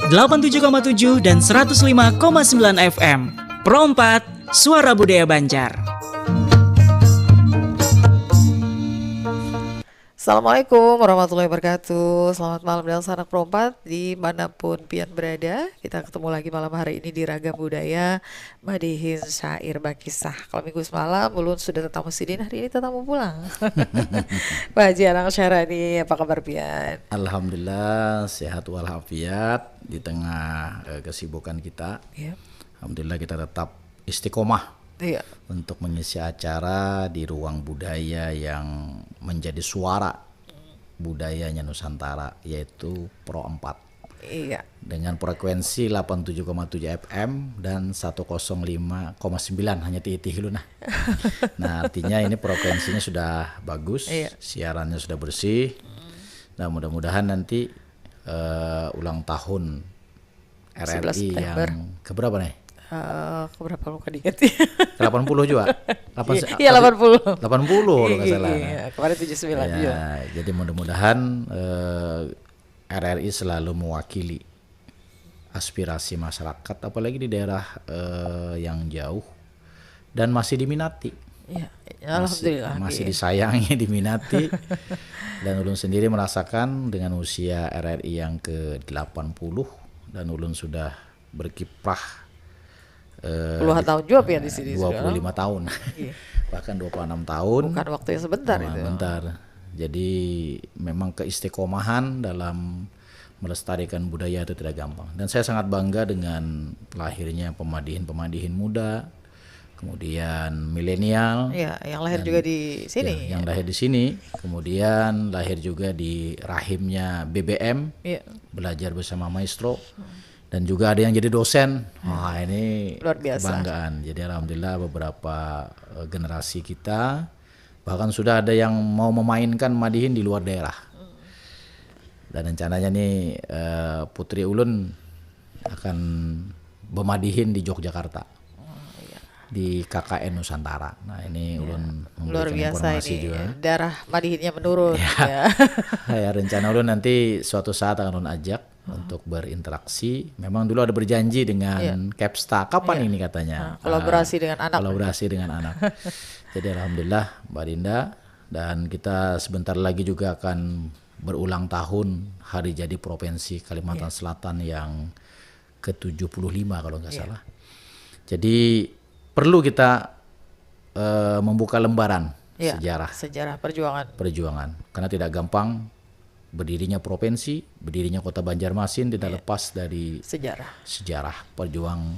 87,7 dan 105,9 FM. Pro 4, Suara Budaya Banjar. Assalamualaikum warahmatullahi wabarakatuh. Selamat malam dan sanak Pro 4 dimanapun pian berada. Kita ketemu lagi malam hari ini di Ragam Budaya Madihin Syair Bakisah. Kalau minggu semalam ulun sudah tetamu sidin, hari ini tetamu pulang. Pak Haji Anang Syarani, apa kabar pian? Alhamdulillah sehat walafiat di tengah kesibukan kita. Ya. Alhamdulillah kita tetap istiqomah. Iya. Untuk mengisi acara di ruang budaya yang menjadi suara budayanya Nusantara, yaitu Pro 4. Iya. Dengan frekuensi 87,7 FM dan 105,9 hanya titih lu nah. Nah, artinya ini frekuensinya sudah bagus, Iya. siarannya sudah bersih. Nah, mudah-mudahan nanti ulang tahun 11 RRI September. yang keberapa nih? Keberapa luka diingat? 80 juga. Iya 80. 80 kalau nggak salah. Iya, kemarin 79 juga. Ya, jadi mudah-mudahan RRI selalu mewakili aspirasi masyarakat, apalagi di daerah yang jauh dan masih diminati. Iya, alhamdulillah. Masih disayangi, diminati. Dan ulun sendiri merasakan dengan usia RRI yang ke-80 dan ulun sudah berkiprah Puluhan tahun juga pian di sini. 25 tahun. Iya. Bahkan 26 tahun. Bukan waktu yang sebentar itu. Bentar. Jadi memang keistiqomahan dalam melestarikan budaya itu tidak gampang. Dan saya sangat bangga dengan lahirnya pemadihin-pemadihin muda, kemudian milenial. Iya, yang lahir juga di sini. Ya, yang lahir di sini, kemudian lahir juga di rahimnya BBM, Iya. belajar bersama maestro. Dan juga ada yang jadi dosen. Wah, ini Luar biasa. kebanggaan. Jadi alhamdulillah beberapa generasi kita bahkan sudah ada yang mau memainkan Madihin di luar daerah. Dan rencananya nih Putri Ulun akan bermadihin di Yogyakarta. Di KKN Nusantara. Nah, ini Ulun Luar memberikan biasa informasi ini. juga. Darah Madihinnya menurun. Ya. Ya, rencana Ulun nanti suatu saat akan Ulun ajak untuk berinteraksi. Memang dulu ada berjanji dengan Capsta. Kapan ini katanya? Kolaborasi dengan anak. Kolaborasi dengan anak. Jadi alhamdulillah Mbak Dinda, dan kita sebentar lagi juga akan berulang tahun hari jadi Provinsi Kalimantan Selatan yang ke-75 kalau nggak salah. Jadi perlu kita membuka lembaran sejarah perjuangan. Karena tidak gampang berdirinya provinsi, berdirinya Kota Banjarmasin tidak lepas dari sejarah perjuang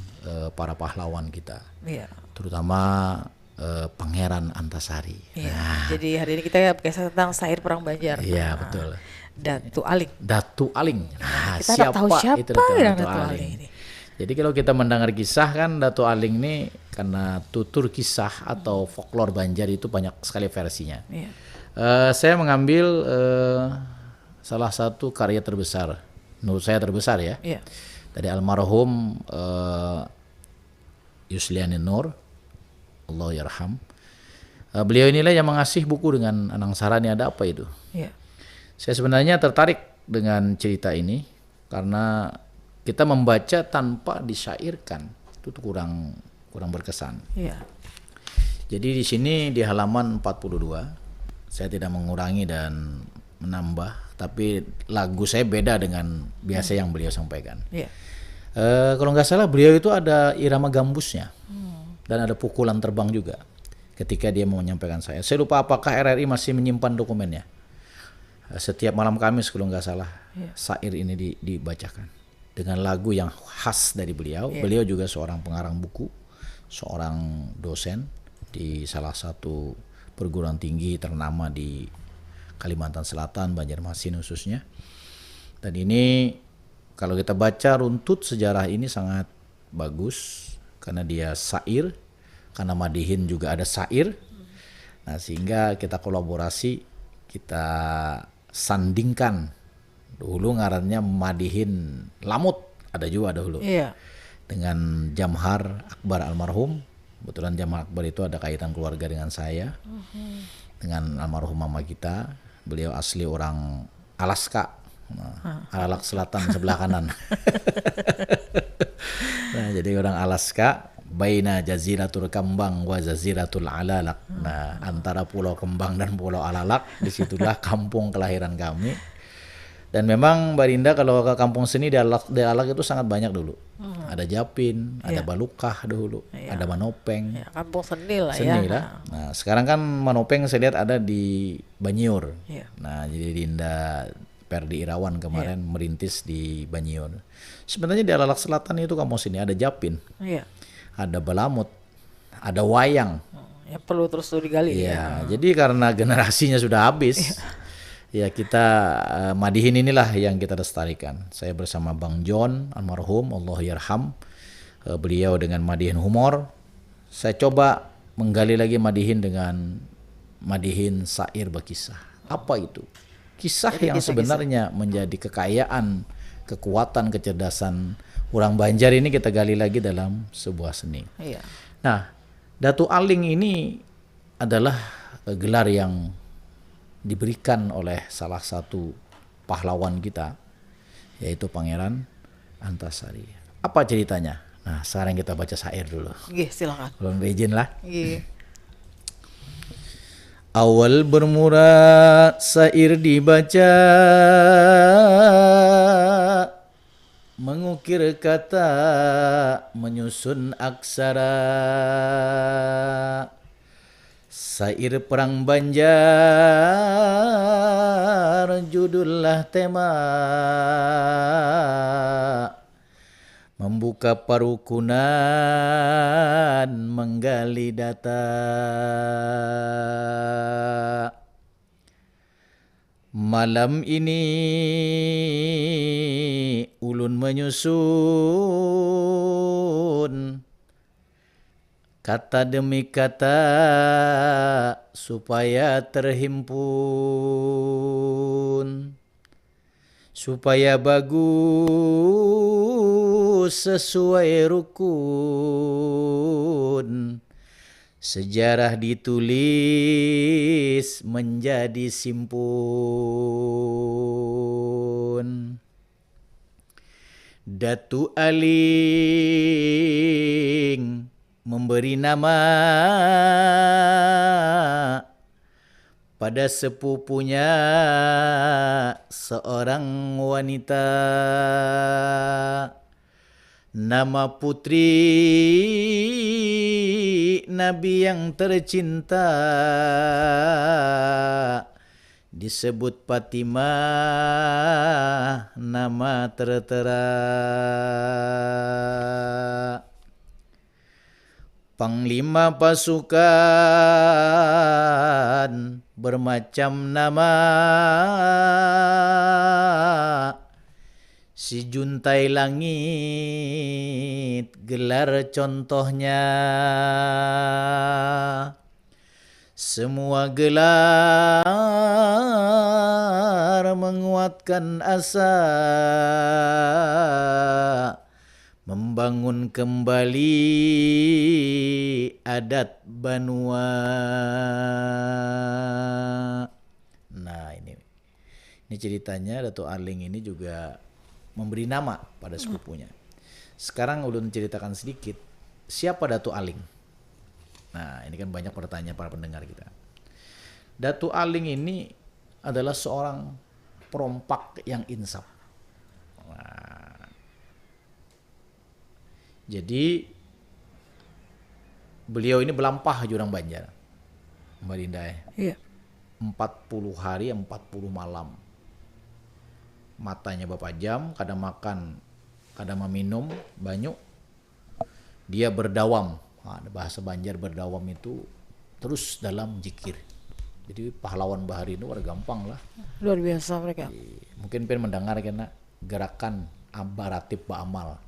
para pahlawan kita. Iya. Terutama Pangeran Antasari. Iya. Jadi hari ini kita berkisah tentang syair perang Banjar. Iya, betul. Datu Aling. Nah, kita tahu siapa itu yang Datu Aling ini? Jadi kalau kita mendengar kisah kan Datu Aling ini karena tutur kisah atau folklore Banjar itu banyak sekali versinya. Iya. Saya mengambil salah satu karya terbesar, menurut saya terbesar ya, dari almarhum Yusliani Nur, Allah yarham. Beliau inilah yang mengasih buku dengan Anang Sarani, ada apa itu? Iya. Saya sebenarnya tertarik dengan cerita ini karena kita membaca tanpa disyairkan itu kurang berkesan. Iya. Jadi di sini di halaman 42 saya tidak mengurangi dan menambah, tapi lagu saya beda dengan biasa yang beliau sampaikan. Iya. Kalau nggak salah beliau itu ada irama gambusnya dan ada pukulan terbang juga ketika dia mau menyampaikan saya. Saya lupa apakah RRI masih menyimpan dokumennya. Setiap malam Kamis kalau nggak salah syair ini dibacakan dengan lagu yang khas dari beliau. Beliau juga seorang pengarang buku, seorang dosen di salah satu perguruan tinggi ternama di Kalimantan Selatan, Banjarmasin khususnya. Dan ini kalau kita baca runtut sejarah ini sangat bagus karena dia syair, karena Madihin juga ada syair. Nah, sehingga kita kolaborasi, kita sandingkan. Dulu ngarannya Madihin Lamut, ada juga dahulu. Iya. Dengan Jamhar Akbar almarhum. Kebetulan Jamhar Akbar itu ada kaitan keluarga dengan saya. Dengan almarhum mama kita. Beliau asli orang Alaska, Nah, Alalak Selatan sebelah kanan. Nah, jadi orang Alaska, baina jaziratul Kembang wa jaziratul Alalak. Nah, antara Pulau Kembang dan Pulau Alalak, disitulah kampung kelahiran kami. Dan memang Mbak Rinda kalau ke kampung seni di Alalak itu sangat banyak dulu. Ada Japin, ada Balukah dulu, ada Manopeng. Ya, kampung seni lah ya. Seni lah. Nah, sekarang kan Manopeng saya lihat ada di Banjur. Iya. Nah, jadi Rinda Perdi Irawan kemarin merintis di Banjur. Sebenarnya di Alalak Selatan itu kampung seni ada Japin, Iya. ada Balamut, ada Wayang. Ya perlu terus digali ya. Iya, jadi karena generasinya sudah habis, ya kita Madihin inilah yang kita lestarikan. Saya bersama Bang John almarhum, Allah yarham, beliau dengan Madihin humor. Saya coba menggali lagi Madihin dengan Madihin syair berkisah. Apa itu? Kisah yang sebenarnya menjadi kekayaan, kekuatan, kecerdasan orang Banjar ini kita gali lagi dalam sebuah seni. Iya. Nah, Datu Aling ini adalah gelar yang diberikan oleh salah satu pahlawan kita, yaitu Pangeran Antasari. Apa ceritanya? Nah, sekarang kita baca syair dulu. Nggih, silakan. Kalau izin lah. Nggih. Awal bermula syair dibaca, mengukir kata, menyusun aksara. Syair Perang Banjar, judullah tema, membuka parukunan, menggali data. Malam ini ulun menyusun kata demi kata supaya terhimpun, supaya bagus sesuai rukun. Sejarah ditulis menjadi simpun. Datu Aling memberi nama pada sepupunya seorang wanita. Nama putri Nabi yang tercinta disebut Fatimah, nama tertera. Panglima pasukan bermacam nama, si Juntai Langit gelar contohnya. Semua gelar menguatkan asa, membangun kembali adat Banua. Nah, ini ceritanya Dato Aling ini juga memberi nama pada sepupunya. Sekarang ulun ceritakan sedikit siapa Dato Aling. Nah, ini kan banyak pertanyaan para pendengar kita. Dato Aling ini adalah seorang perompak yang insaf. Nah, jadi beliau ini belampah jurang Banjar, Mbak Dinda ya. Iya. 40 hari 40 malam. Matanya bapak jam, kadang makan, kadang meminum banyak. Dia berdawam. Nah, bahasa Banjar berdawam itu terus dalam zikir. Jadi pahlawan bahari itu warga gampang lah. Luar biasa mereka. Mungkin pengen mendengar kena gerakan baratib ba'amal.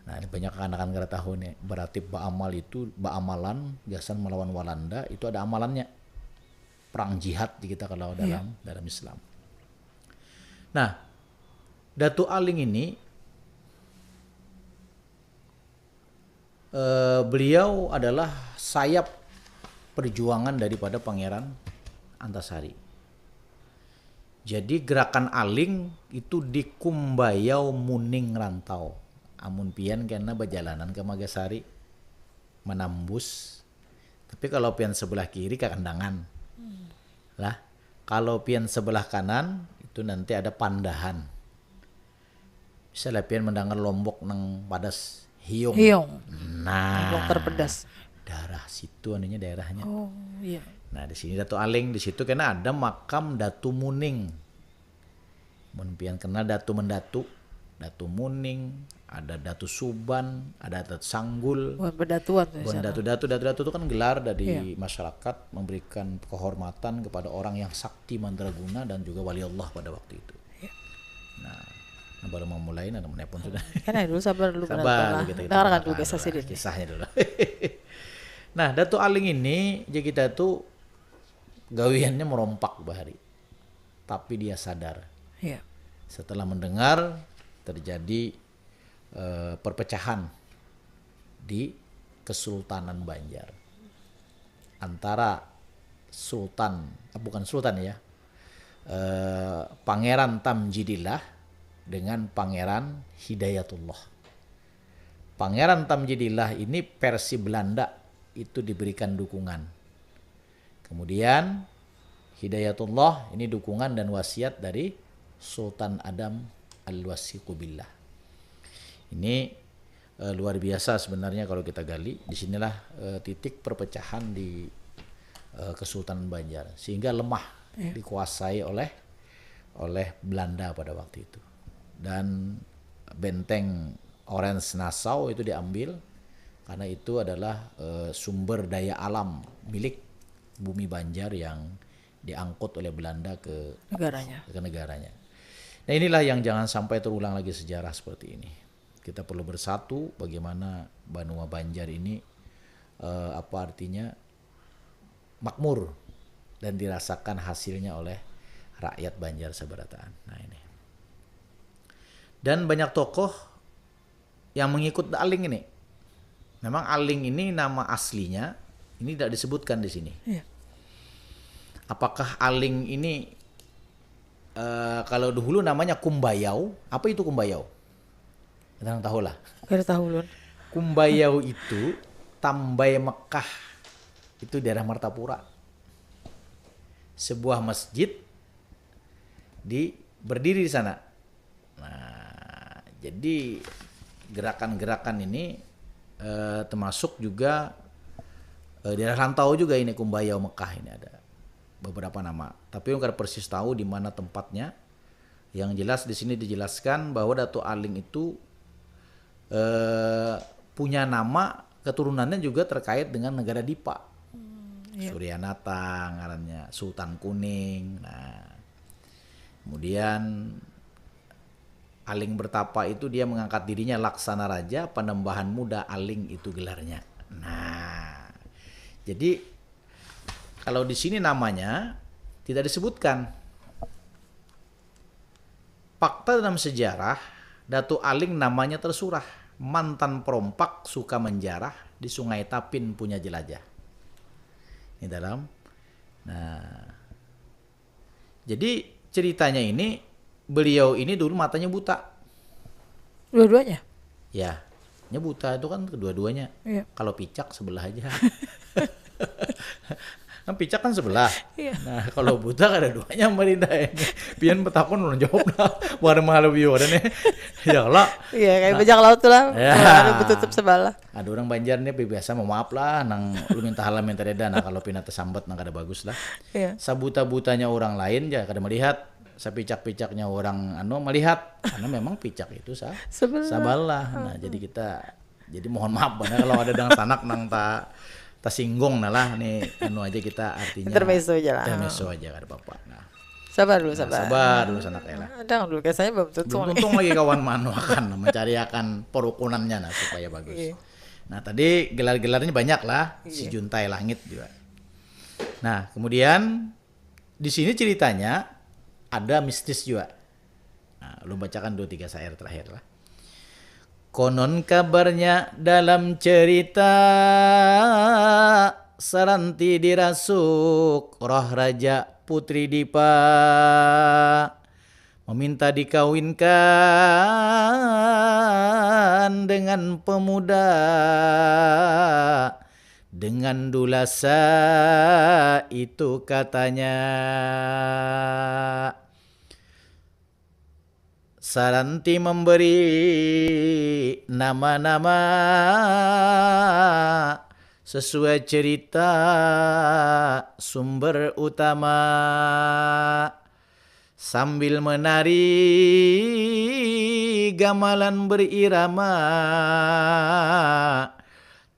Nah, ini banyak anak-anak nggak tahu nih. Baratib ba'amal itu ba'amalan, gasan melawan Walanda, itu ada amalannya. Perang jihad di kita kalau dalam Islam. Nah, Dato Aling ini beliau adalah sayap perjuangan daripada Pangeran Antasari. Jadi gerakan aling itu di Kumbayau Muning Rantau. Amun pian kena berjalanan ke Magasari menambus. Tapi kalau pian sebelah kiri ke Kandangan. Lah, kalau pian sebelah kanan itu nanti ada Pandahan. Bisa lah pian mendengar Lombok nang Padas Hiung. Nah, Lombok terpedas. daerah situ anunya daerahnya. Oh iya. Nah di sini Datu Aling, di situ kena ada makam Datu Muning. Mun pian kenal Datu Mendatu, Datu Muning, ada Datu Suban, ada Datu Sanggul. Bukan berdatuan tuh di Bukan sana. Datu itu kan gelar dari Iya. masyarakat memberikan kehormatan kepada orang yang sakti mandraguna dan juga wali Allah pada waktu itu. Iya. Nah, baru mau mulai, ada menepun sudah. Kan ya dulu sabar dulu Sabar, penonton lah. kita Dengarkan dulu dengarkan kisah dulu Sidin. kisahnya dulu. Nah, Datu Aling ini jadi kita tuh gawiannya merompak bahari. Tapi dia sadar Iya. setelah mendengar terjadi perpecahan di Kesultanan Banjar antara bukan sultan ya, Pangeran Tamjidillah dengan Pangeran Hidayatullah. Pangeran Tamjidillah ini versi Belanda itu diberikan dukungan. Kemudian Hidayatullah ini dukungan dan wasiat dari Sultan Adam Al-Wasiqu Billah. Ini luar biasa sebenarnya kalau kita gali. Disinilah titik perpecahan di Kesultanan Banjar sehingga lemah dikuasai oleh Belanda pada waktu itu. Dan benteng Orange Nassau itu diambil karena itu adalah sumber daya alam milik bumi Banjar yang diangkut oleh Belanda ke negaranya. Nah inilah yang jangan sampai terulang lagi sejarah seperti ini. Kita perlu bersatu bagaimana Banua Banjar ini apa artinya makmur dan dirasakan hasilnya oleh rakyat Banjar Sabarataan. Nah ini. Dan banyak tokoh yang mengikut Aling ini. Memang Aling ini nama aslinya ini tidak disebutkan di sini. Iya. Apakah Aling ini kalau dulu namanya Kumbayau? Apa itu Kumbayau? Kita tahu lah. Kita tahu Lun. Kumbayau itu Tambai Mekah. Itu daerah Martapura. Sebuah masjid berdiri di sana. Nah, jadi gerakan-gerakan ini termasuk juga daerah rantau juga ini Kumbayau Mekah ini ada beberapa nama. Tapi nggak persis tahu di mana tempatnya. Yang jelas di sini dijelaskan bahwa Datu Aling itu punya nama keturunannya juga terkait dengan negara Dipa. Suryanata ngarannya, Sultan Kuning. Nah, kemudian Aling bertapa itu dia mengangkat dirinya Laksana Raja, Panembahan Muda Aling itu gelarnya. Nah, jadi kalau di sini namanya tidak disebutkan. Fakta dalam sejarah Datu Aling namanya tersurah. Mantan perompak suka menjarah di Sungai Tapin punya jelajah. Ini dalam. Nah, jadi ceritanya ini beliau ini dulu matanya buta. Dua-duanya? Ya, buta itu kan kedua-duanya. Iya. Kalau picak sebelah aja. Kan picak kan sebelah. Iya. Nah, kalau buta ada duanya merintah ini. Pian betakun belum jawab lah. Warna mahal biu dan ya lah. Iya, kayak bajak laut tuh lah. Ya. Ada betutup sebelah. Ada orang Banjar nih biasa mau maaf lah nang lu minta halam minta reda nah kalau pina tersambat nang kada bagus lah. Iya. Sabuta-butanya orang lain ya kada melihat. Sapicak-picaknya orang melihat karena memang picak itu sabalah. Nah, jadi mohon maaf karena kalau ada dang sanak nang singgung nah lah nih aja kita artinya Intermezzo aja lah. Intermezzo aja kada apa-apa. Nah, Sabar dulu. sabar dulu sanak lah. Jangan dulu kisahnya belum tutup. Untung lagi kawan manu akan mencari akan perukunannya nah supaya bagus. Iya. Nah, tadi gelar-gelarnya banyak lah, si Juntai Langit juga. Nah, kemudian di sini ceritanya ada mistis juga. Nah, lu bacakan 2-3 syair terakhir lah. Konon kabarnya dalam cerita saranti dirasuk roh raja putri Dipa, meminta dikawinkan dengan pemuda dengan dulasa itu katanya. Saranti memberi nama-nama sesuai cerita sumber utama, sambil menari gamelan berirama,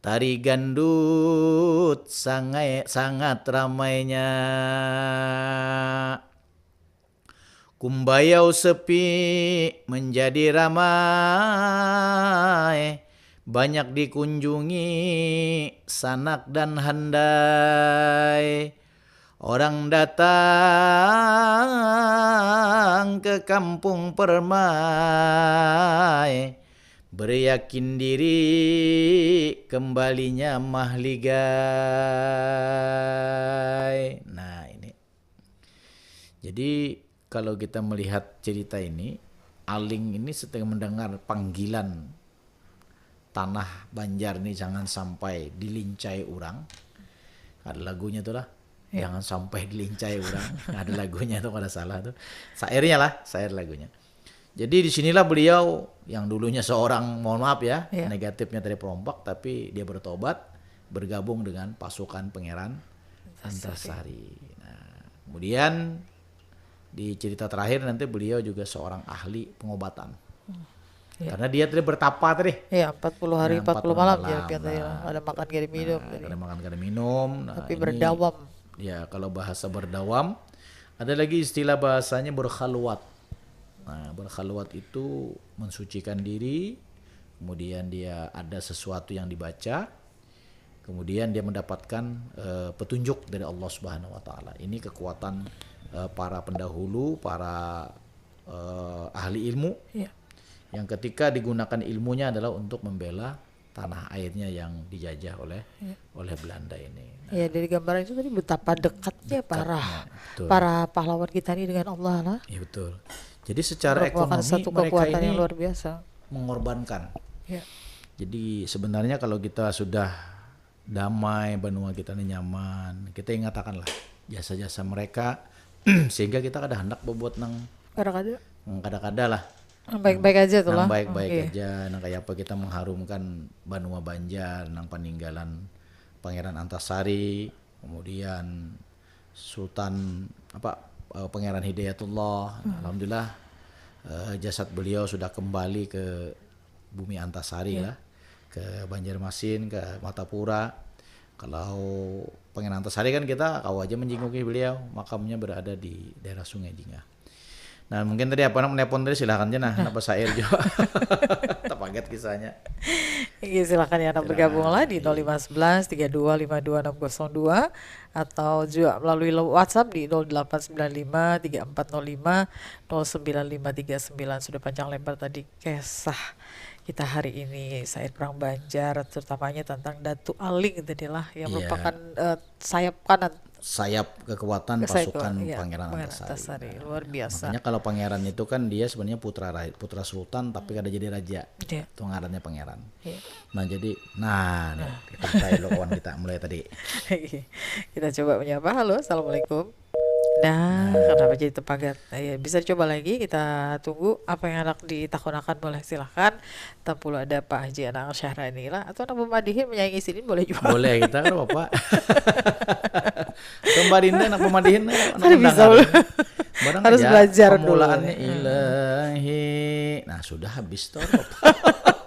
tari gandut sangat ramainya. Kumbayau sepi menjadi ramai, banyak dikunjungi sanak dan handai. Orang datang ke kampung Permai, beryakin diri kembalinya mahligai. Nah ini. Jadi kalau kita melihat cerita ini, Aling ini setelah mendengar panggilan tanah Banjar ini jangan sampai dilincai orang. Ada lagunya tuh lah. Jangan sampai dilincai orang. Ada lagunya tuh kalau salah tuh. Sairnya lah, sair lagunya. Jadi disinilah beliau yang dulunya seorang, mohon maaf ya, negatifnya tadi perompak, tapi dia bertobat, bergabung dengan pasukan Pangeran Antasari. Nah, kemudian di cerita terakhir nanti beliau juga seorang ahli pengobatan. Karena dia tadi bertapa tadi. Iya, 40 hari 40 malam ya, ada makan gak minum. Ada makan gak minum. Tapi berdawam. Ya, kalau bahasa berdawam, ada lagi istilah bahasanya berkhalwat. Nah, berkhalwat itu mensucikan diri, kemudian dia ada sesuatu yang dibaca, kemudian dia mendapatkan petunjuk dari Allah Subhanahu wa taala. Ini kekuatan para pendahulu, para ahli ilmu, yang ketika digunakan ilmunya adalah untuk membela tanah airnya yang dijajah oleh Belanda ini. Nah, ya, dari gambaran itu tadi betapa dekatnya para pahlawan kita ini dengan Allah lah. Iya betul. Jadi secara ekonomi satu mereka ini yang luar biasa mengorbankan. Ya. Jadi sebenarnya kalau kita sudah damai, benua kita ini nyaman, kita ingatakanlah jasa-jasa mereka sehingga kita kada hendak berbuat nang kada-kada lah. Baik-baik aja tuh lah. Baik-baik aja, nang kayak apa kita mengharumkan benua Banjar, nang peninggalan Pangeran Antasari, kemudian Sultan Pangeran Hidayatullah. Alhamdulillah jasad beliau sudah kembali ke bumi Antasari lah, ke Banjarmasin, ke Matapura. Kalau Pangeran Antasari kan kita kau aja menjenguknya beliau, makamnya berada di daerah Sungai Jingah. Nah mungkin tadi apa namanya telepon tadi silahkan aja nah apa sair juga terpaget kisahnya. Iya silakan ya anak bergabung lah di 0511 3252 602 atau juga melalui WhatsApp di 0895 3405 09539. Sudah panjang lebar tadi kisah kita hari ini Sair Perang Banjar, terutamanya tentang Datu Aling tadi lah yang merupakan sayap kanan, sayap kekuatan pasukan Pangeran Antasari. Luar biasa. Makanya kalau pangeran itu kan dia sebenarnya putra sultan tapi kada jadi raja. Itu ngarannya pangeran. Nah jadi kita mulai kawan kita mulai tadi. Kita coba menyapa. Halo, assalamualaikum. Nah, kenapa jadi terpagat? Nah, ya, bisa coba lagi, kita tunggu apa yang anak ditakunakan boleh silahkan. Tampul ada Pak Haji Anak Syahrani lah, atau anak pemadihin menyaingi sini boleh juga. Boleh kita kan Bapak. Kemarin anak pemadihin anak bisa harus aja, belajar pemulaannya ilahi. Nah sudah habis tuh.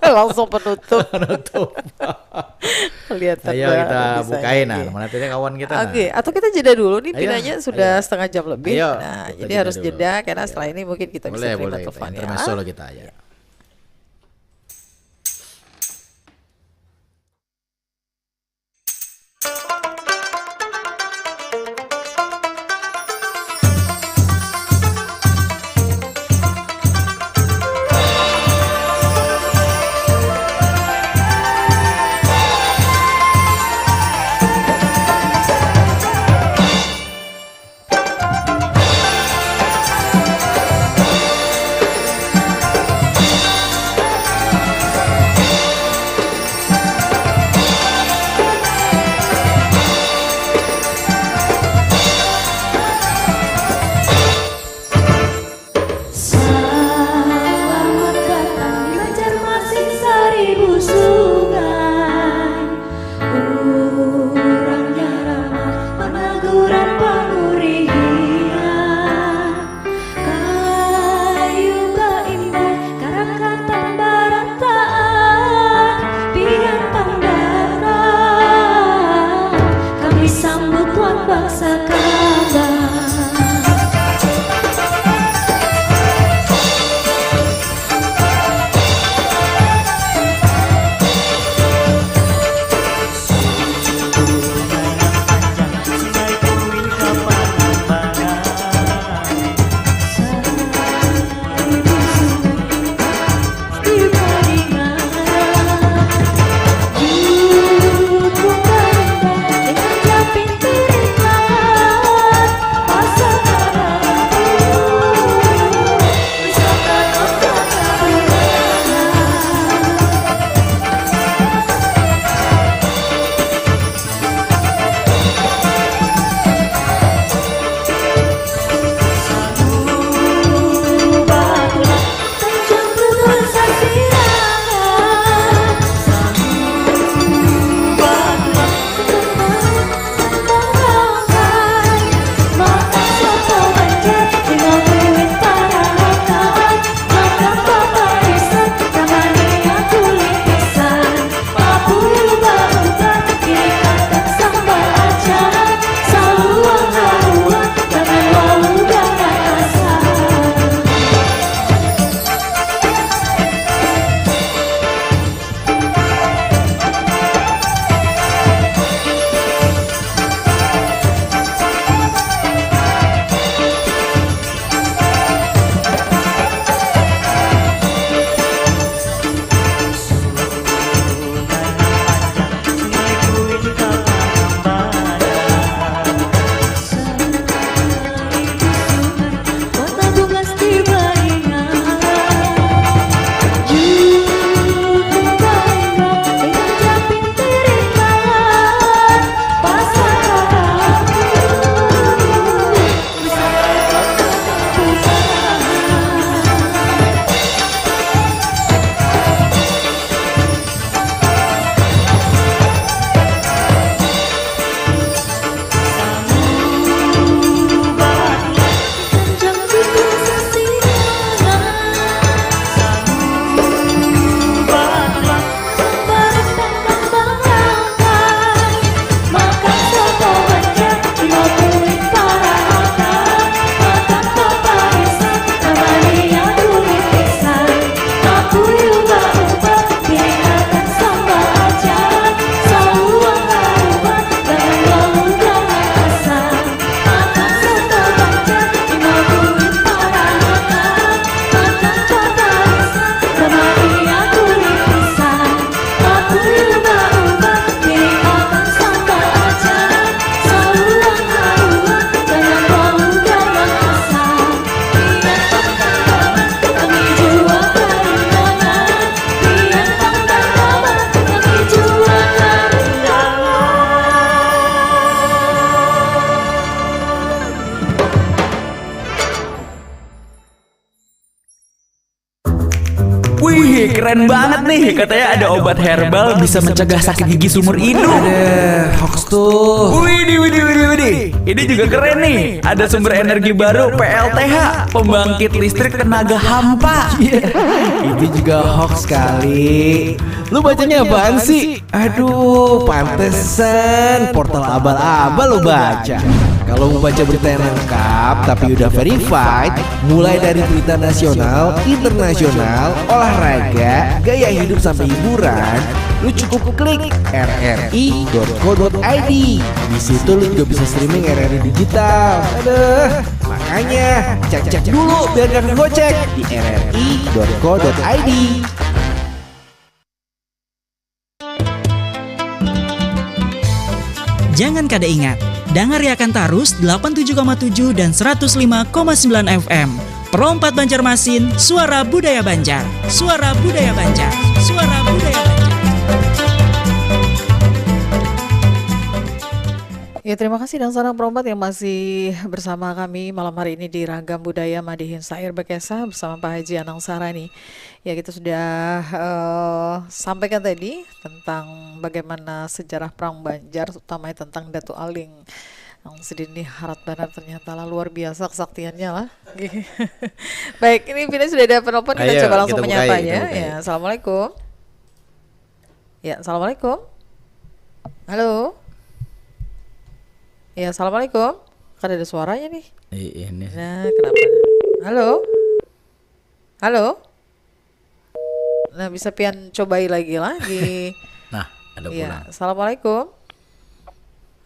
Langsung penutup. Kelihatan. Ayo kita bukain mana tadi kawan kita. Oke, atau kita jeda dulu nih, pinanya sudah setengah jam lebih. Nah, jadi harus jeda karena setelah ini mungkin kita bisa terima telepon ya. Intermezzo kita ya. Wih, keren banget nih. Katanya ada obat herbal bisa mencegah sakit gigi seumur hidup. Hoax tuh. Widih. Ini juga keren nih. Ada sumber energi baru PLTH, pembangkit listrik tenaga hampa. Itu juga hoax kali. Lu bacanya apaan sih? Aduh, pantesan portal abal-abal lu baca. Kalau mau baca berita yang lengkap tapi udah verified, mulai dari berita nasional, internasional, olahraga, gaya hidup sampai hiburan, lu cukup klik rri.co.id. Di situ lu juga bisa streaming RRI digital. Aduh, makanya cek dulu biar gak ngegocek di rri.co.id. Jangan kada ingat, dengarkan terus 87,7 dan 105,9 FM. Perompat Banjarmasin, suara budaya Banjar. Suara budaya Banjar. Suara budaya Banjar. Ya, terima kasih dan salam perompat yang masih bersama kami malam hari ini di Ragam Budaya Madihin Sair Bekesa bersama Pak Haji Anang Sarani. Ya, kita sudah sampaikan tadi tentang bagaimana sejarah Perang Banjar, utamanya tentang Datu Aling. Yang sedini harat banar ternyata lah luar biasa kesaktiannya lah. Baik, ini Vina sudah ada penelpon, kita Ayo, coba langsung kita bukai, menyapanya. kita bukai. Ya, assalamualaikum. Ya, assalamualaikum. Halo. Ya, assalamualaikum. Kan ada suaranya nih. Ini Nah, kenapa? Halo? Halo? Nah, bisa pian cobai lagi. nah ada Ya, pulang. assalamualaikum.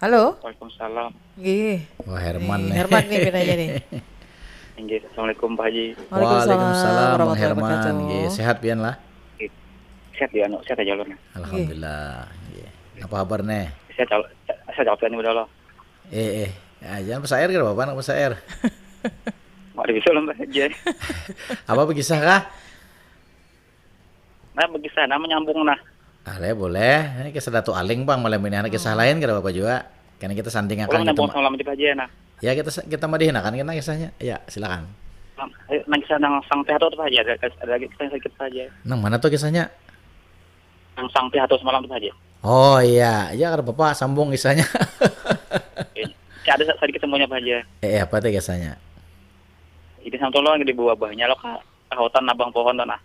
Halo? Waalaikumsalam. Gih. Wah, Herman nih. Herman nih pinanya nih. Inggih, assalamualaikum Pak Haji. Waalaikumsalam Bang warahmatullahi Herman. wabarakatuh. Nggih, sehat pian lah. Sehat ya, sehat aja lurnya. Alhamdulillah. Nggih. Apa kabar nih? Saya jawab ini udah lo. Jangan pesair kan Bapak, anak pesair. Mau bisa lo Mbak Haji. Apa berkisah kah? Nah, bagi sana menyambung nah. Boleh. Ini kisah Datu Aling Bang, malam ini anak kisah lain kada Bapak juga. Karena kita sanding Kalau akan menyambung sama Pak Haji nah. Ya kita madihin akan kita kisahnya. Ya, silakan. Nah, kisah nang sang pihato tuh Pak Haji. Ada lagi kisah sedikit saja. Nang mana tuh kisahnya? Nang sang pihato semalam tuh Pak Haji. Oh iya, ya kada Bapak sambung kisahnya. Ada sedikit semuanya Pak Haji. Apa tuh kisahnya? Ini sama tolong di buah buahnya lo kak. Hutan abang pohon tuh nah.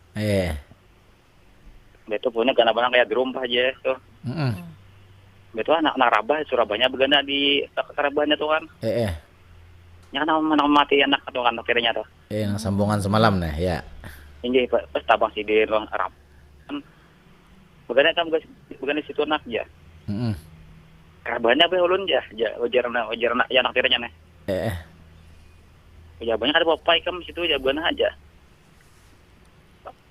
Betul punya gana-gana kayak drum Pak Haji tuh. Betul anak rabah Surabaya begana di Surabaya tuh kan. Ya kan mati anak tuh kan akhirnya tuh. Yang sambungan semalam nih ya. Ini pas tabang sidir lo rab. Begana kan begana situ anak ya. Rabahnya be ulun ya wajar ya anak akhirnya nih. Ya banyak ada bapak ikam situ ya begana aja.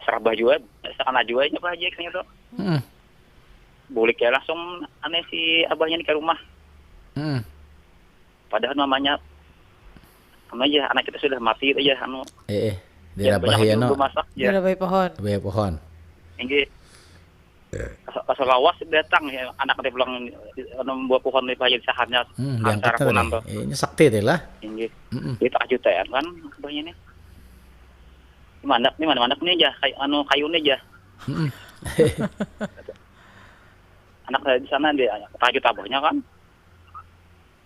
Serabah juga, sekarang juga aja Pak Haji kayaknya tuh. Bulik ya langsung aneh si abahnya nih ke rumah. Padahal namanya anak kita sudah mati itu ya anu. Dia bahaya no. Masak Dia ya. ada bayi pohon. Bahaya pohon. Ini pas lawas datang ya anak dia pulang buah pohon di pajak sahannya antara Diangkat punan tuh. tuh. Ini sakti deh lah. Ini dia tak juta ya kan abahnya nih. Mana nih aja kayunya aja. Anak saya di sana dia tajud abahnya kan.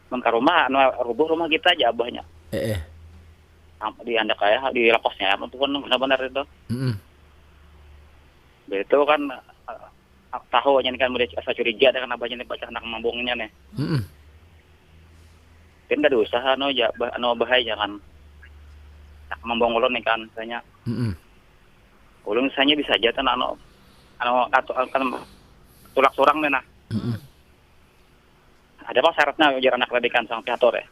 Ke rumah rubuh rumah kita aja abahnya. Di anda kayak di lapasnya itu kan benar-benar itu. Itu kan tahu aja kan mulai asa curiga dengan abahnya nih baca anak mambungnya nih. Kan gak ada usaha bahaya kan. Nak mambung ulun nih kan misalnya. Ulun misalnya bisa aja kan kan tulak surang nih nah. Ada apa syaratnya ujar anak ladikan sang pihator ya?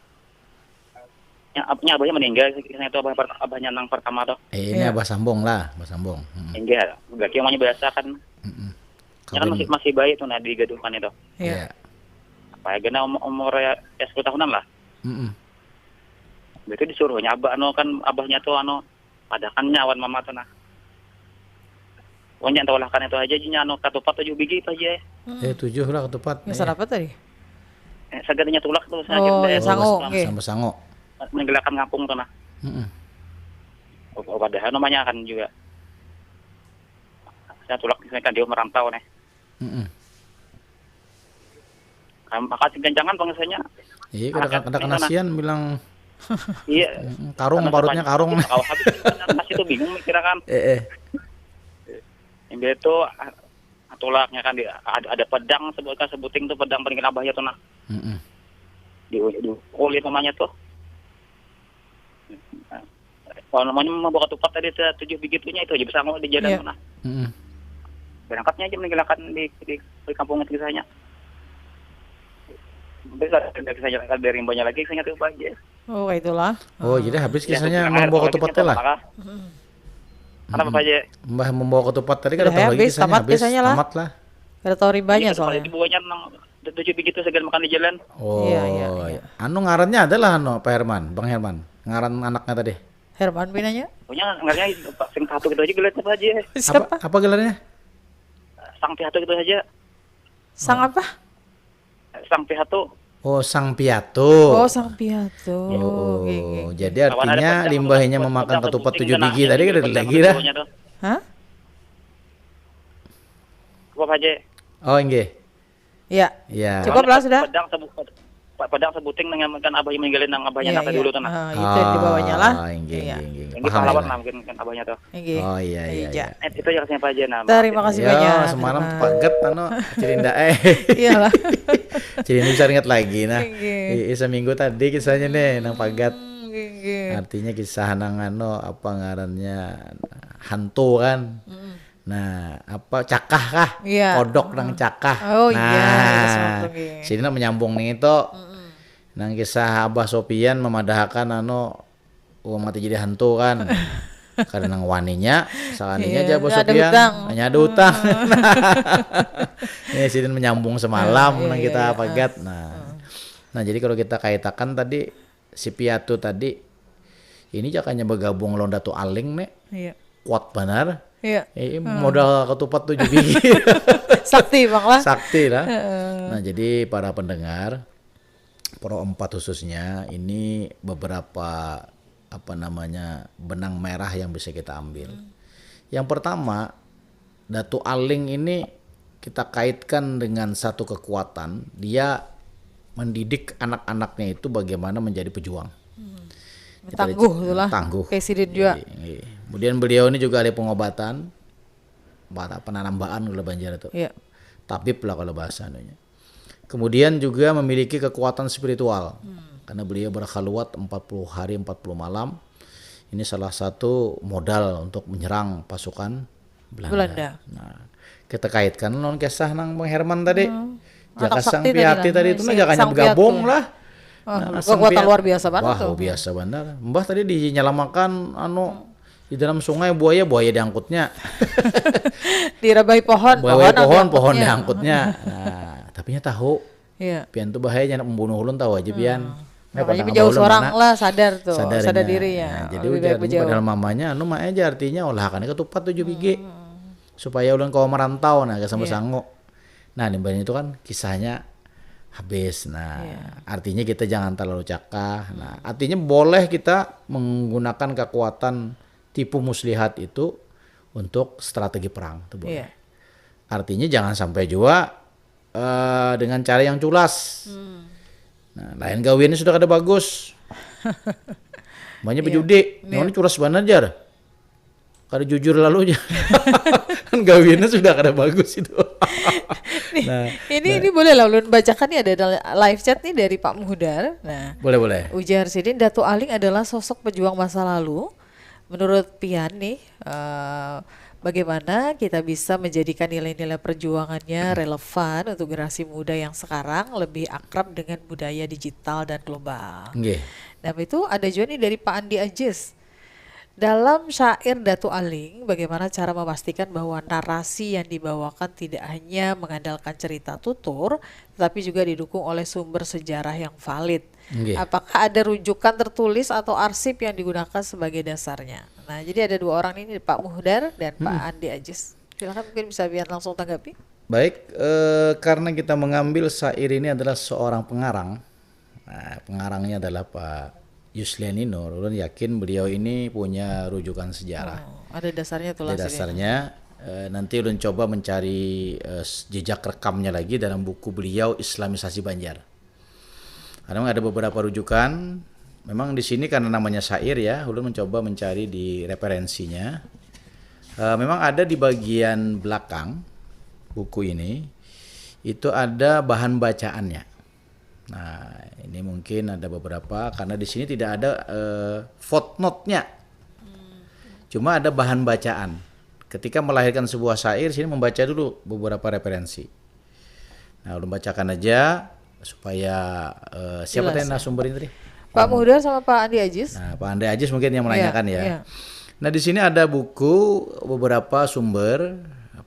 Abahnya meninggal, kisahnya itu abahnya nang pertama tuh. Ini abah sambung lah, abah sambung. Enggak, berarti namanya biasa kan. Ya kan masih bayi tuh nah di gaduhan itu. Iya. Apa ya gena umur ya 10 tahunan lah. Berarti disuruhnya abahnya tuh padakan nyawan mama tuh nah. Wanya tahu lah kan itu aja jinya katupat 7 biji aja. 7 lah ketupat. Misal apa tadi? Sagadinya tulak tuh ya sango. Sama sango. Menggelakan ngapung tuh nah. Padahal namanya kan juga. Saya tulak misalkan dia merantau nih. Makasih ganjangan pengesanya. Iya, ada kenasian bilang Iya. karung parutnya karung. Kalau habis masih tuh bingung mikirnya kan. Yang dia tuh tulaknya kan ada pedang sebuting tuh pedang paling abahnya tuh nah. Di kulit namanya tuh. Kalau namanya membawa ketupat tadi 7 biji itunya itu aja bisa ngomong di jalan mana. Berangkatnya aja meninggalkan di kampung kisahnya. Bisa kisahnya dari rimbanya lagi kisahnya tuh aja. Oh, itulah. Oh, jadi habis kisahnya membawa ketupat lah. Kenapa Pak Haji? Mbah membawa ketupat tadi kan Udah tahu lagi habis, tamat kisahnya lah. Tamat lah. Ada tahu rimbanya Iya, soalnya. Di bawahnya 7 biji itu segan makan di jalan. Oh. Iya. Anu ngarannya adalah Pak Herman, Bang Herman. Ngaran anaknya tadi. Herman pinanya? Pokoknya ngarnya Pak Sing Piatu gitu aja gelarnya Pak Haji. Siapa? Apa gelarnya? Sang Piatu gitu aja. Sang apa? Sang Piatu. Oh, Sang Piatu. Oh, Sang Piatu. Oh, jadi artinya limbahnya memakan ketupat 7 biji tadi kan lagi dah. Hah? Apa Pak Haji? Oh, nggih. Iya. Iya. Coba belah sudah. Padang sebuting dengan abahnya meninggalin nang abahnya Iya, naka iya. dulu tuh nah. Itu di bawahnya lah. Nggih, Iya. nggih. Ini Paham. pahlawan lah mungkin kan abahnya tuh. Nggih. Oh, iya. Itu aja kasihnya Pak Haji nah. Terima kasih Ya, banyak. semalam Herman. paget anu Cirinda Iyalah. Cirinda bisa ingat lagi nah. Nggih. Seminggu tadi kisahnya nih nang pagat. Nggih. Artinya kisah nang anu apa ngarannya hantu kan. Nah, apa cakah kah? Iya. Kodok nang cakah. Oh, iya, itu sesuatu, Nah, nggih. sini menyambung nih itu. Nang kisah Abah Sopian memadahkan anu mati jadi hantu kan. Karena nang waninya, salaninya aja Abah ada Sopian. hutang. Hanya ada utang. Ini sini menyambung semalam nang kita pagat. Nah, jadi kalau kita kaitakan tadi si Piatu tadi ini jakanya bergabung Londa tu Aling nih. Iya. Kuat benar. Iya. Modal ketupat 7 biji. Sakti Bang lah. Sakti lah. Nah, jadi para pendengar Pro 4 khususnya ini beberapa benang merah yang bisa kita ambil. Yang pertama, Datu Aling ini kita kaitkan dengan satu kekuatan, dia mendidik anak-anaknya itu bagaimana menjadi pejuang. Tangguh itulah. Tangguh. Presiden juga. Iya. Kemudian beliau ini juga ada pengobatan, penanambaan kalau Banjar itu. Iya. Tabib lah kalau bahasa anunya. Kemudian juga memiliki kekuatan spiritual. Karena beliau berkhaluat 40 hari 40 malam. Ini salah satu modal untuk menyerang pasukan Belanda. Nah, kita kaitkan non kisah nang Bang Herman tadi. Jaka Sang Piati tadi itu jangan bergabung lah. Kekuatan luar biasa banget tuh. tuh. Wah, biasa benar. Mbah tadi dinyelamakan di dalam sungai buaya diangkutnya. Dirabai pohon diangkutnya. Nah, tapi nya tahu. Iya. Pian tuh bahayanya membunuh ulun tahu aja pian. Makanya menjauh seorang lah sadar tuh, sadar diri ya. Nah, jadi ujar padahal mamanya mah aja artinya olah kan ketupat 7 biji. Supaya ulun kau merantau nah ke sanggup. Nah, limbahnya itu kan kisahnya habis. Nah, artinya kita jangan terlalu cakah. Nah, artinya boleh kita menggunakan kekuatan tipu muslihat itu untuk strategi perang, itu boleh. Artinya jangan sampai juga dengan cara yang culas. Nah, lain gawinnya sudah kada bagus. Banyak pejudi, ini culas banget jar. Kada jujur lalu aja. Kan gawinnya sudah kada bagus itu. Ini boleh lah ulun bacakan nih, ada live chat nih dari Pak Muhdar. Nah, boleh. Ujar Sidin, Datu Aling adalah sosok pejuang masa lalu. Menurut Pian nih, bagaimana kita bisa menjadikan nilai-nilai perjuangannya relevan untuk generasi muda yang sekarang lebih akrab dengan budaya digital dan global. Dan itu ada juga nih dari Pak Andi Ajis. Dalam syair Datu Aling, bagaimana cara memastikan bahwa narasi yang dibawakan tidak hanya mengandalkan cerita tutur, tetapi juga didukung oleh sumber sejarah yang valid. Apakah ada rujukan tertulis atau arsip yang digunakan sebagai dasarnya? Nah, jadi ada dua orang ini, Pak Muhdar dan Pak Andi Ajis. Silakan mungkin bisa biar langsung tanggapi. Baik, karena kita mengambil syair ini adalah seorang pengarang. Nah, pengarangnya adalah Pak Yusliani Nur. Ulun yakin beliau ini punya rujukan sejarah. Ada dasarnya tuh lah. Ada dasarnya. nanti ulun coba mencari jejak rekamnya lagi dalam buku beliau Islamisasi Banjar. Karena memang ada beberapa rujukan. Memang di sini karena namanya syair ya, ulun mencoba mencari di referensinya. Memang ada di bagian belakang buku ini itu ada bahan bacaannya. Nah, ini mungkin ada beberapa karena di sini tidak ada footnote-nya. Cuma ada bahan bacaan. Ketika melahirkan sebuah syair, sini membaca dulu beberapa referensi. Nah, ulun bacakan aja supaya siapa tadi narasumber ini tadi? Pak Muhdar sama Pak Andi Ajis. Nah, Pak Andi Ajis mungkin yang menanyakan ya. Iya. Nah, di sini ada buku beberapa sumber.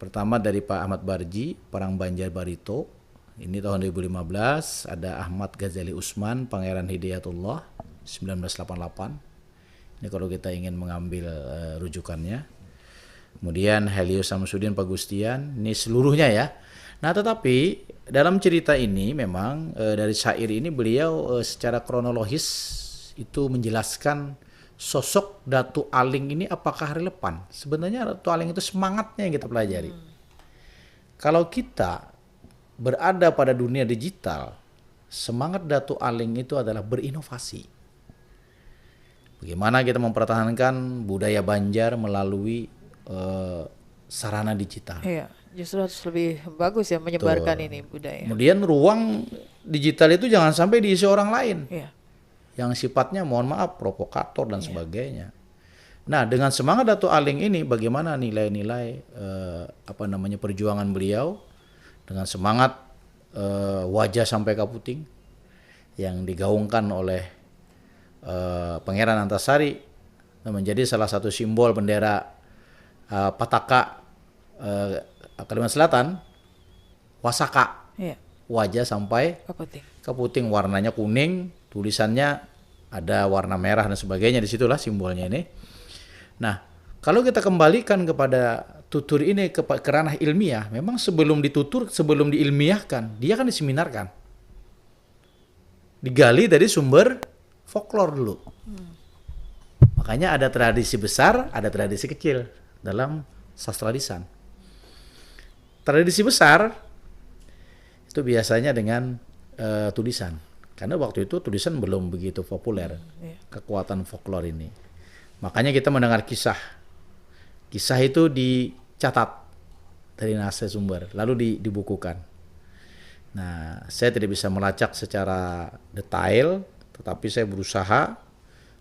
Pertama dari Pak Ahmad Barji, Perang Banjar Barito. Ini tahun 2015. Ada Ahmad Ghazali Usman, Pangeran Hidayatullah, 1988. Ini kalau kita ingin mengambil rujukannya. Kemudian Helios Samsudin Pagustian. Ini seluruhnya ya. Nah, tetapi dalam cerita ini memang dari syair ini beliau secara kronologis itu menjelaskan sosok Datu Aling ini apakah relevan. Sebenarnya Datu Aling itu semangatnya yang kita pelajari. Kalau kita berada pada dunia digital, semangat Datu Aling itu adalah berinovasi. Bagaimana kita mempertahankan budaya Banjar melalui sarana digital. Iya, justru harus lebih bagus ya menyebarkan ini budaya. Kemudian ruang digital itu jangan sampai diisi orang lain. Iya. Yang sifatnya mohon maaf provokator dan sebagainya. Nah, dengan semangat Datu Aling ini bagaimana nilai-nilai perjuangan beliau dengan semangat wajah sampai kaputing yang digaungkan oleh Pangeran Antasari menjadi salah satu simbol bendera Pataka Kalimantan Selatan, Wasaka. Iya. Wajah sampai kaputing, warnanya kuning, tulisannya ada warna merah dan sebagainya, disitulah simbolnya ini. Nah, kalau kita kembalikan kepada tutur ini ke ranah ilmiah, memang sebelum ditutur, sebelum diilmiahkan, dia kan diseminarkan. Digali dari sumber folklore dulu. Makanya ada tradisi besar, ada tradisi kecil dalam sastra lisan. Tradisi besar itu biasanya dengan tulisan. Karena waktu itu tulisan belum begitu populer, kekuatan folklore ini. Makanya kita mendengar kisah. Kisah itu dicatat dari naskah sumber, lalu dibukukan. Nah, saya tidak bisa melacak secara detail, tetapi saya berusaha,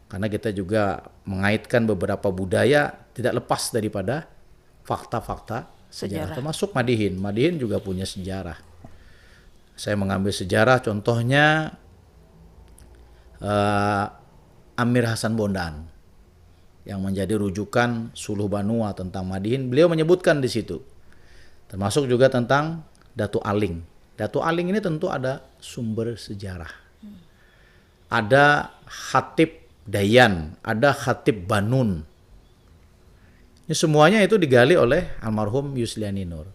karena kita juga mengaitkan beberapa budaya tidak lepas daripada fakta-fakta sejarah. Termasuk Madihin. Madihin juga punya sejarah. Saya mengambil sejarah, contohnya Amir Hasan Bondan yang menjadi rujukan Suluh Banua tentang Madihin. Beliau menyebutkan di situ, termasuk juga tentang Datu Aling. Datu Aling ini tentu ada sumber sejarah. Ada Khatib Dayan, ada Khatib Banun. Ini semuanya itu digali oleh almarhum Yusliani Nur.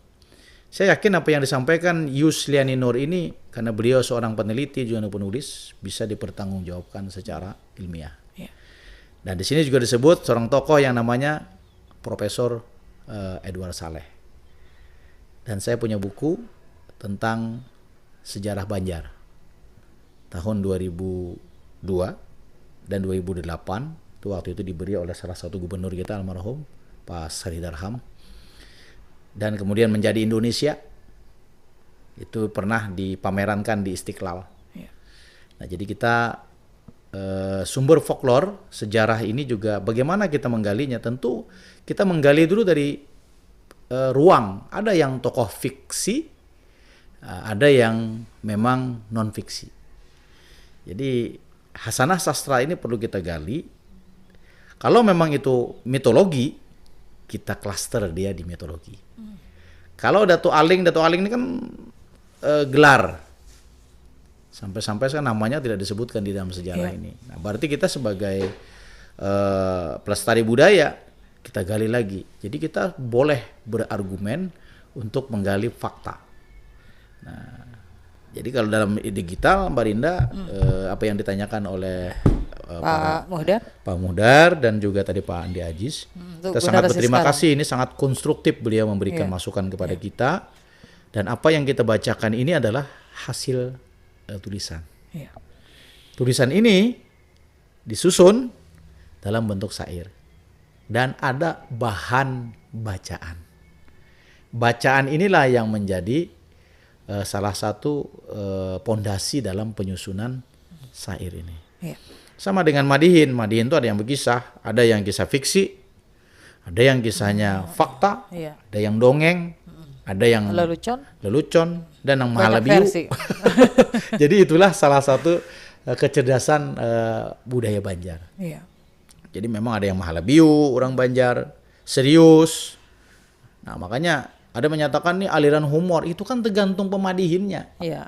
Saya yakin apa yang disampaikan Yusliani Nur ini, karena beliau seorang peneliti juga penulis, bisa dipertanggungjawabkan secara ilmiah. Ya. Dan di sini juga disebut seorang tokoh yang namanya Profesor Edward Saleh. Dan saya punya buku tentang sejarah Banjar tahun 2002 dan 2008. Itu waktu itu diberi oleh salah satu gubernur kita almarhum Pak Sari Darham. Dan kemudian menjadi Indonesia, itu pernah dipamerankan di Istiqlal. Ya. Nah, jadi kita sumber folklore sejarah ini juga bagaimana kita menggalinya. Tentu kita menggali dulu dari ruang. Ada yang tokoh fiksi, ada yang memang non fiksi. Jadi hasanah sastra ini perlu kita gali. Kalau memang itu mitologi, kita klaster dia di mitologi. Kalau Datu Aling ini kan gelar. Sampai-sampai kan namanya tidak disebutkan di dalam sejarah ini. Nah, berarti kita sebagai pelestari budaya, kita gali lagi. Jadi kita boleh berargumen untuk menggali fakta. Nah, jadi kalau dalam digital, Mbak Rinda, apa yang ditanyakan oleh Pak Muhdar. Pak Muhdar dan juga tadi Pak Andi Ajis. Untuk Kita sangat generasi berterima sekarang. kasih, ini sangat konstruktif beliau memberikan Iya. masukan kepada kita. Dan apa yang kita bacakan ini adalah hasil tulisan. Iya. Tulisan ini disusun dalam bentuk syair dan ada bahan bacaan. Bacaan inilah yang menjadi salah satu pondasi dalam penyusunan syair ini. Iya. Sama dengan Madihin. Madihin itu ada yang berkisah, ada yang kisah fiksi, ada yang kisahnya fakta, Iya. ada yang dongeng, ada yang lelucon, dan yang mahalabiu. Jadi itulah salah satu kecerdasan budaya Banjar. Iya. Jadi memang ada yang mahalabiu, orang Banjar, serius. Nah makanya ada menyatakan nih aliran humor, itu kan tergantung pemadihinnya. Iya.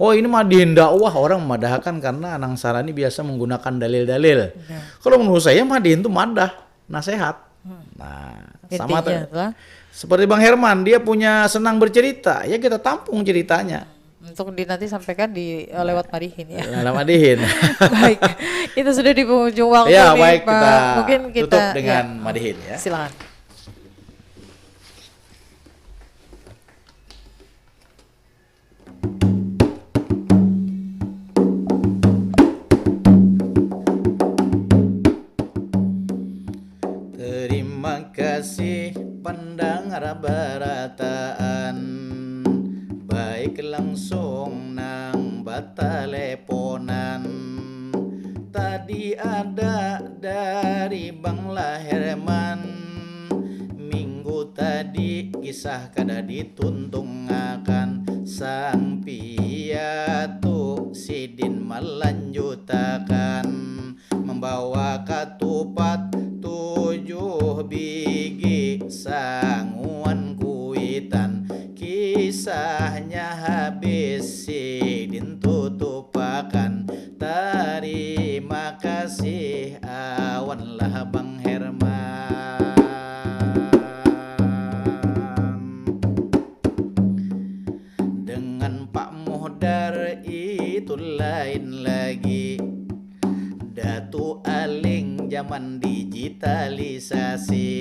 Oh ini madihin dakwah, orang memadahkan karena Anang Sarani biasa menggunakan dalil-dalil. Kalau menurut saya madihin itu madah, nasihat. Nah sama Intinya adalah seperti Bang Herman, dia punya senang bercerita, ya kita tampung ceritanya. untuk nanti sampaikan di lewat Madihin ya. Dalam Madihin. Baik, kita sudah di penghujung waktu Ya nih, baik, Pak. kita Mungkin kita tutup dengan ya, Madihin ya. silakan. Terima kasih pendengar barataan, baik langsung nang bataleponan. Tadi ada dari Bang Herman, minggu tadi kisah kada dituntungakan, sang piatu sidin melanjutakan, membawa ketupat 7 biji sanguan kuitan, kisahnya habis sidin tutupakan. Terima kasih awanlah Bang Herman. Dengan Pak Muhdar itu lain lagi, Datu Aling zaman digitalisasi,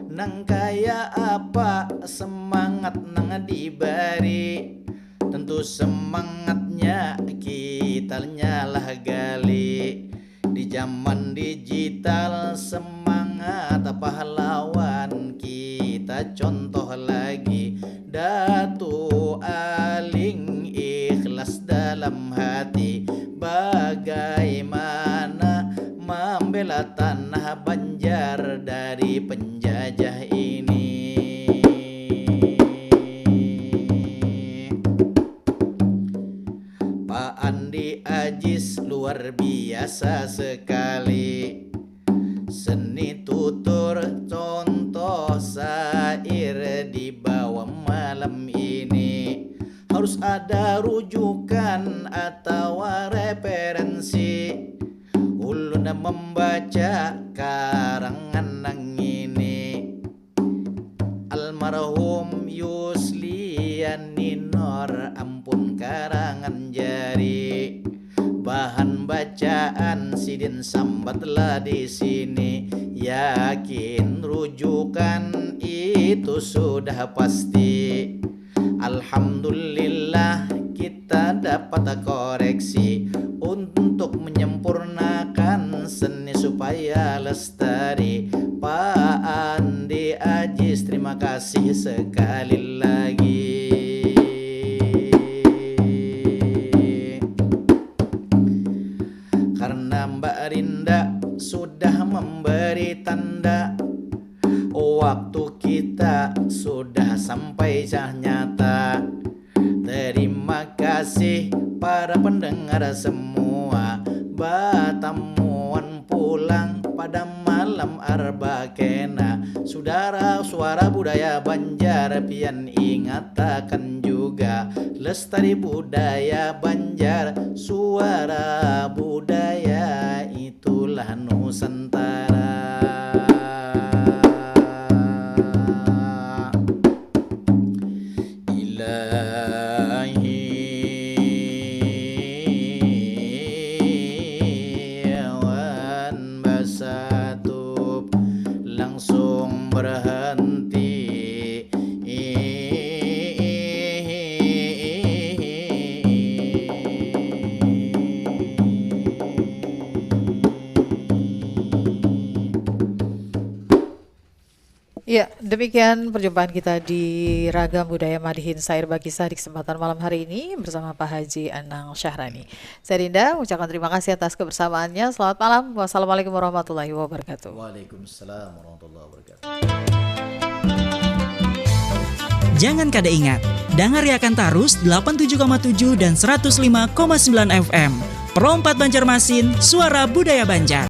nang kaya apa semangat nang dibari, tentu semangatnya kita nyalah gali. Di zaman digital semangat pahlawan kita contoh lagi. Datu Aling ikhlas dalam hati, bagaimana membela tanah Banjar dari penjajah ini. Pak Andi Ajis luar biasa sekali, seni tutur contoh syair di bawah malam ini. Harus ada rujukan atau referensi, ulun membaca karangan nang ini. Almarhum Yusliani Nur, ampun karangan jari, bahan bacaan sidin sambatlah di sini. Yakin rujukan itu sudah pasti. Alhamdulillah kita dapat koreksi untuk menyempurnakan seni supaya lestari. Pak Andi Ajis terima kasih sekali lagi. Karena Mbak Rinda sudah memberi tanda, waktu kita sudah sampai nyata. Terima kasih para pendengar semua, batamuan pulang pada malam Arbakena. Saudara suara budaya Banjar pian ingatakan juga, lestari budaya Banjar, suara budaya itulah Nusantara. Ya, demikian perjumpaan kita di Ragam Budaya Madihin Sair Bakisah di kesempatan malam hari ini bersama Pak Haji Anang Syahrani. Saya Dinda, ucapkan terima kasih atas kebersamaannya. Selamat malam. Wassalamualaikum warahmatullahi wabarakatuh. Waalaikumsalam warahmatullahi wabarakatuh. Jangan kada ingat, Dangariakan Tarus 87,7 dan 105,9 FM. Perompat Banjarmasin, suara budaya Banjar.